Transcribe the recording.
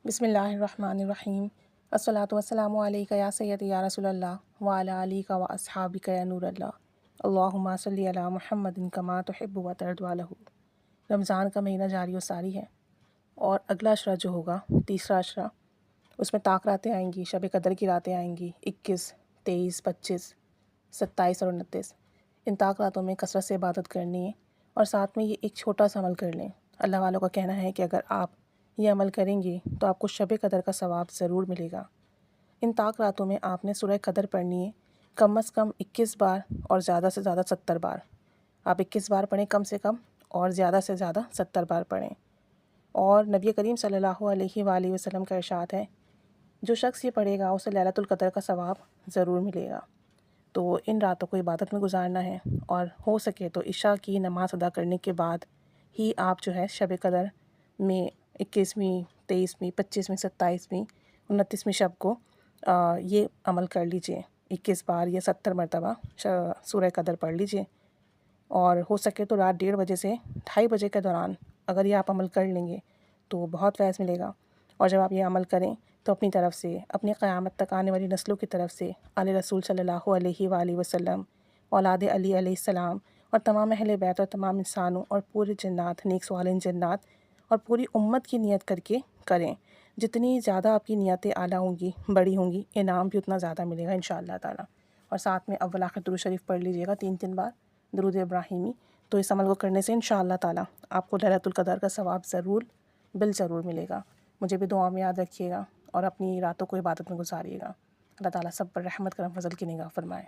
بسم اللہ الرحمن الرحیم۔ الصلاۃ والسلام علیک یا سیدی یا رسول اللہ وعلی آلک و اصحابک یا نور اللہ، اللہم صلی علی محمد کما تحب و ترضی عنہ۔ رمضان کا مہینہ جاری و ساری ہے، اور اگلا عشرہ جو ہوگا، تیسرا عشرہ، اس میں طاق راتیں آئیں گی، شب قدر کی راتیں آئیں گی، 21، 23، 25، 27 اور 29۔ ان طاق راتوں میں کثرت سے عبادت کرنی ہے، اور ساتھ میں یہ ایک چھوٹا سا عمل کر لیں۔ اللہ والوں کا کہنا ہے کہ اگر آپ یہ عمل کریں گے تو آپ کو شب قدر کا ثواب ضرور ملے گا۔ ان طاق راتوں میں آپ نے سورہ قدر پڑھنی ہے، کم از کم 21 بار اور زیادہ سے زیادہ 70 بار۔ آپ 21 بار پڑھیں کم سے کم، اور زیادہ سے زیادہ 70 بار پڑھیں۔ اور نبی کریم صلی اللہ علیہ وآلہ وسلم کا ارشاد ہے، جو شخص یہ پڑھے گا اسے لیلۃ القدر کا ثواب ضرور ملے گا۔ تو ان راتوں کو عبادت میں گزارنا ہے، اور ہو سکے تو عشاء کی نماز ادا کرنے کے بعد ہی آپ جو ہے شب قدر میں 21ویں، 23ویں، 25ویں، 27ویں، 29ویں شب کو یہ عمل کر لیجئے، 21 بار یا 70 مرتبہ سورہ قدر پڑھ لیجئے۔ اور ہو سکے تو رات 1:30 بجے سے 2:30 بجے کے دوران اگر یہ آپ عمل کر لیں گے تو بہت فیض ملے گا۔ اور جب آپ یہ عمل کریں تو اپنی طرف سے، اپنی قیامت تک آنے والی نسلوں کی طرف سے آل رسول صلی اللہ علیہ وآلہ وسلم، اولاد علی علیہ السلام، اور تمام اہل بیت اور تمام انسانوں اور پورے جنات، نیک سوالین جنات اور پوری امت کی نیت کر کے کریں۔ جتنی زیادہ آپ کی نیتیں اعلیٰ ہوں گی، بڑی ہوں گی، انعام بھی اتنا زیادہ ملے گا انشاءاللہ تعالیٰ۔ اور ساتھ میں اول آخر درود شریف پڑھ لیجئے گا 3 بار، درود ابراہیمی۔ تو اس عمل کو کرنے سے انشاءاللہ تعالیٰ آپ کو لیلۃ القدر کا ثواب ضرور بالضرور ملے گا۔ مجھے بھی دعا میں یاد رکھیے گا، اور اپنی راتوں کو عبادت میں گزاریے گا۔ اللہ تعالیٰ سب پر رحمت کرم فضل کی نگاہ فرمائے۔